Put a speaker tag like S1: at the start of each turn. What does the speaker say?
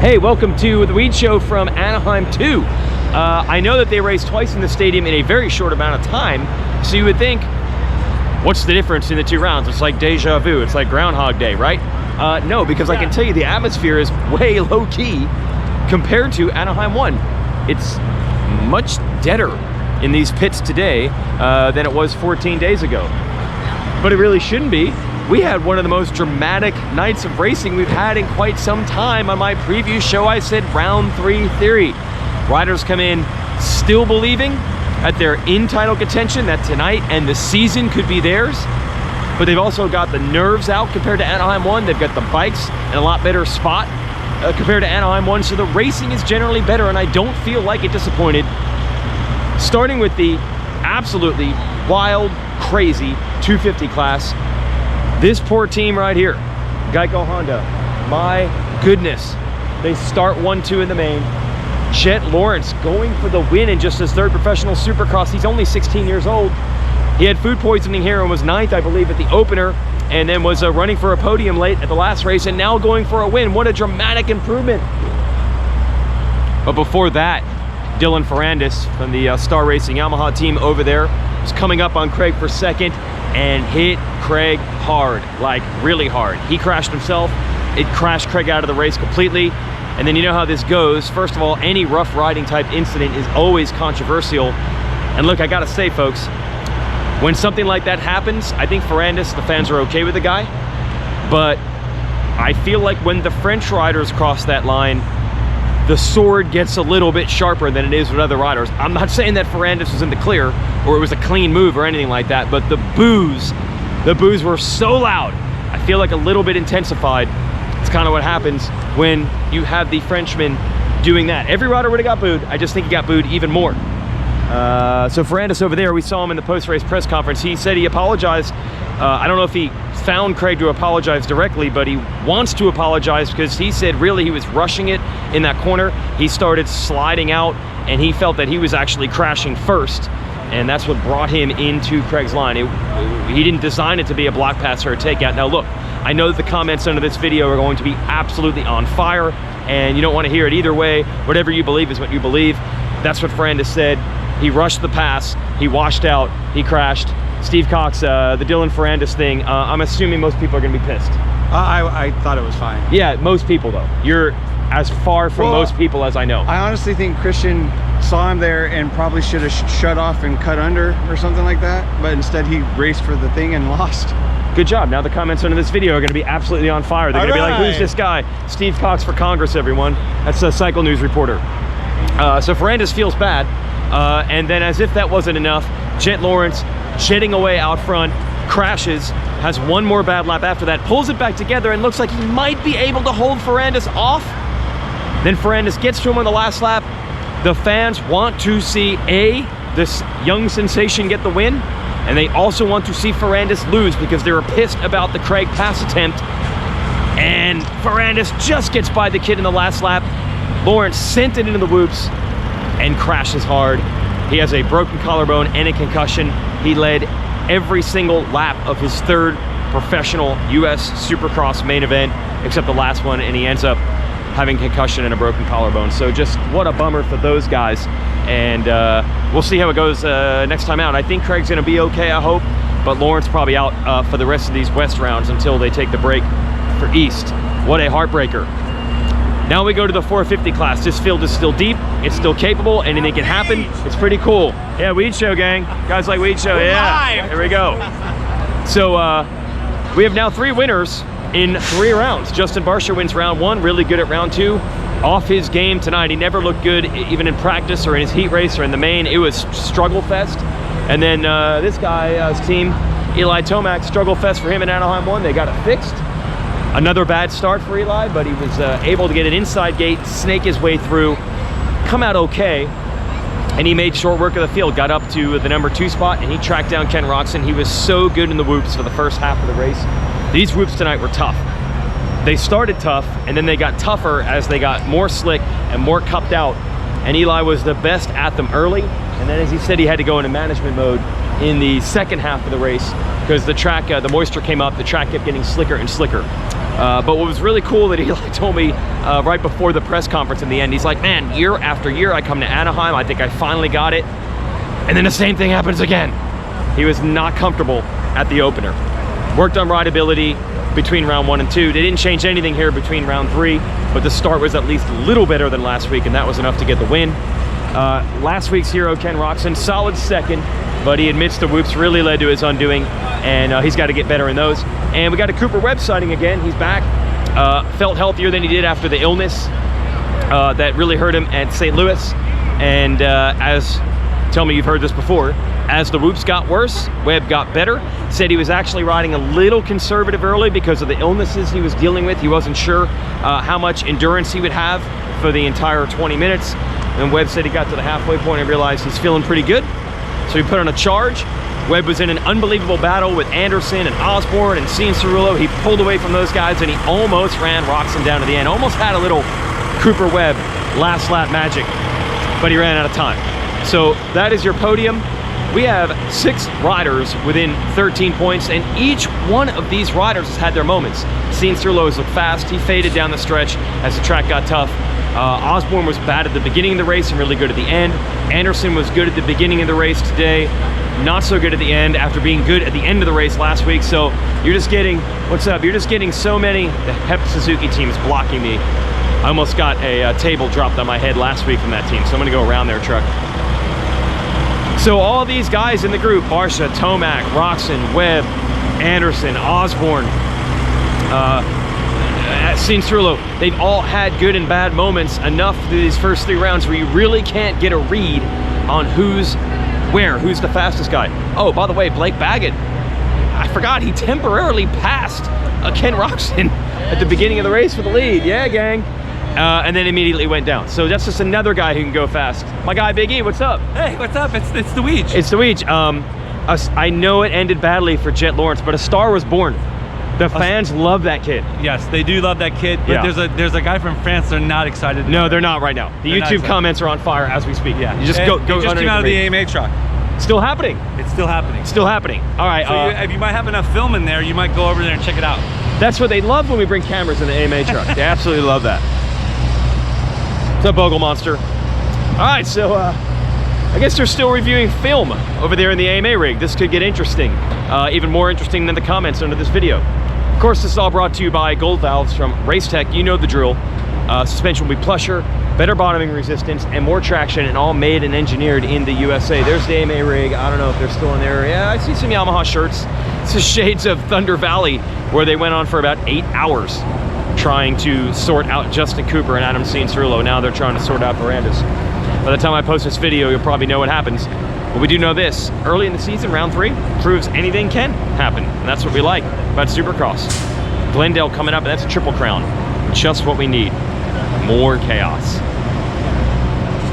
S1: Hey, welcome to the Weege Show from Anaheim 2. I know that they raced twice in the stadium in a very short amount of time, so you would think, what's the difference in the two rounds? It's like deja vu, it's like Groundhog Day, right? No, because I can tell you the atmosphere is way low-key compared to Anaheim 1. It's much deader in these pits today than it was 14 days ago. But it really shouldn't be. We had one of the most dramatic nights of racing we've had in quite some time. On my preview show, I said round 3 theory. Riders come in still believing that they're in title contention, that tonight and the season could be theirs. But they've also got the nerves out compared to Anaheim 1. They've got the bikes in a lot better spot compared to Anaheim 1. So the racing is generally better, and I don't feel like it disappointed. Starting with the absolutely wild, crazy 250 class. This poor team right here, Geico Honda, my goodness. They start 1-2 in the main. Chet Lawrence going for the win in just his third professional Supercross. He's only 16 years old. He had food poisoning here and was 9th, I believe, at the opener, and then was running for a podium late at the last race, and now going for a win. What a dramatic improvement. But before that, Dylan Ferrandis from the Star Racing Yamaha team over there was coming up on Craig for second and hit Craig hard, like really hard. He crashed himself. It crashed Craig out of the race completely. And then you know how this goes. First of all, any rough riding type incident is always controversial. And look, I gotta say, folks, when something like that happens, I think Ferrandis, the fans are okay with the guy. But I feel like when the French riders cross that line, the sword gets a little bit sharper than it is with other riders. I'm not saying that Ferrandis was in the clear or it was a clean move or anything like that, but the boos were so loud. I feel like a little bit intensified. It's kind of what happens when you have the Frenchman doing that. Every rider would have got booed. I just think he got booed even more. So Ferrandis over there, we saw him in the post-race press conference. He said he apologized. I don't know if he found Craig to apologize directly, but he wants to apologize because he said really he was rushing it in that corner. He started sliding out and he felt that he was actually crashing first. And that's what brought him into Craig's line. He didn't design it to be a block pass or a takeout. Now look, I know that the comments under this video are going to be absolutely on fire and you don't want to hear it either way. Whatever you believe is what you believe. That's what Ferrandis said. He rushed the pass, he washed out, he crashed. Steve Cox, the Dylan Ferrandis thing, I'm assuming most people are gonna be pissed.
S2: I thought it was fine.
S1: Yeah, most people though. You're as far from most people as I know.
S2: I honestly think Christian saw him there and probably should have shut off and cut under or something like that, but instead he raced for the thing and lost.
S1: Good job. Now the comments under this video are gonna be absolutely on fire. They're gonna be like, who's this guy? Steve Cox for Congress, everyone. That's a Cycle News reporter. So Ferrandis feels bad. And then as if that wasn't enough, Chet Lawrence jetting away out front, crashes, has one more bad lap after that, pulls it back together and looks like he might be able to hold Ferrandis off. Then Ferrandis gets to him on the last lap. The fans want to see this young sensation get the win, and they also want to see Ferrandis lose because they were pissed about the Craig pass attempt. And Ferrandis just gets by the kid in the last lap. Lawrence sent it into the whoops and crashes hard. He has a broken collarbone and a concussion. He led every single lap of his third professional US Supercross main event, except the last one, and he ends up having concussion and a broken collarbone. So just what a bummer for those guys. And we'll see how it goes next time out. I think Craig's gonna be okay, I hope, but Lawrence probably out for the rest of these West rounds until they take the break for East. What a heartbreaker. Now we go to the 450 class. This field is still deep, it's still capable, anything can happen. It's pretty cool. Yeah, Weege Show, gang. Guys like Weege Show, yeah. Here we go. So we have now 3 winners in 3 rounds. Justin Barsha wins round 1, really good at round 2. Off his game tonight. He never looked good, even in practice or in his heat race or in the main. It was struggle fest. And then this guy's team, Eli Tomac, struggle fest for him in Anaheim 1. They got it fixed. Another bad start for Eli, but he was able to get an inside gate, snake his way through, come out okay, and he made short work of the field, got up to the number 2 spot, and he tracked down Ken Roxon. He was so good in the whoops for the first half of the race. These whoops tonight were tough. They started tough, and then they got tougher as they got more slick and more cupped out, and Eli was the best at them early, and then as he said, he had to go into management mode in the second half of the race because the track, the moisture came up, the track kept getting slicker and slicker. But what was really cool that he told me right before the press conference in the end, he's like, man, year after year I come to Anaheim, I think I finally got it. And then the same thing happens again. He was not comfortable at the opener. Worked on rideability between round 1 and 2. They didn't change anything here between round 3, but the start was at least a little better than last week, and that was enough to get the win. Last week's hero, Ken Roczen, solid second, but he admits the whoops really led to his undoing, and he's got to get better in those. And we got a Cooper Webb sighting again. He's back. Felt healthier than he did after the illness that really hurt him at St. Louis. And tell me you've heard this before, as the whoops got worse, Webb got better. Said he was actually riding a little conservative early because of the illnesses he was dealing with. He wasn't sure how much endurance he would have for the entire 20 minutes. And Webb said he got to the halfway point and realized he's feeling pretty good. So he put on a charge. Webb was in an unbelievable battle with Anderson and Osborne and Cianciarulo. He pulled away from those guys and he almost ran Roczen down to the end. Almost had a little Cooper Webb last lap magic, but he ran out of time. So that is your podium. We have 6 riders within 13 points, and each one of these riders has had their moments. Cianciarulo has looked fast. He faded down the stretch as the track got tough. Osborne was bad at the beginning of the race and really good at the end. Anderson was good at the beginning of the race today, not so good at the end after being good at the end of the race last week. So you're just getting, what's up? You're just getting so many, the Hep Suzuki teams blocking me. I almost got a table dropped on my head last week from that team, so I'm gonna go around their truck. So all these guys in the group, Barsha, Tomac, Roczen, Webb, Anderson, Osborne, Cianciarulo, they've all had good and bad moments enough through these first 3 rounds where you really can't get a read on who's the fastest guy. Oh, by the way, Blake Baggett, I forgot he temporarily passed Ken Roczen at the beginning of the race for the lead. Yeah, gang. And then immediately went down. So that's just another guy who can go fast. My guy, Big E, what's up?
S3: Hey, what's up? It's the Weege.
S1: It's the Weege. I know it ended badly for Jet Lawrence, but a star was born. The fans love that kid.
S3: Yes, they do love that kid, but
S1: Yeah.
S3: there's a guy from France they're not excited.
S1: No, they're not right now. The YouTube comments are on fire as we speak.
S3: Yeah.
S1: You just
S3: And
S1: go
S3: it just came out of the AMA truck.
S1: Still happening.
S3: It's still happening.
S1: Still happening. All right.
S3: So if you might have enough film in there, you might go over there and check it out.
S1: That's what they love when we bring cameras in the AMA truck. They absolutely love that. What's up, Bogle Monster? All right, so I guess they're still reviewing film over there in the AMA rig. This could get interesting, even more interesting than the comments under this video. Of course, this is all brought to you by Gold Valves from Race Tech. You know the drill. Suspension will be plusher, better bottoming resistance, and more traction, and all made and engineered in the USA. There's the AMA rig. I don't know if they're still in there. Yeah, I see some Yamaha shirts. It's the shades of Thunder Valley, where they went on for about 8 hours trying to sort out Justin Cooper and Adam Cianciarulo. Now they're trying to sort out Ferrandis. By the time I post this video, you'll probably know what happens. But we do know this, early in the season, round 3, proves anything can happen. And that's what we like about Supercross. Glendale coming up, and that's a triple crown. Just what we need. More chaos.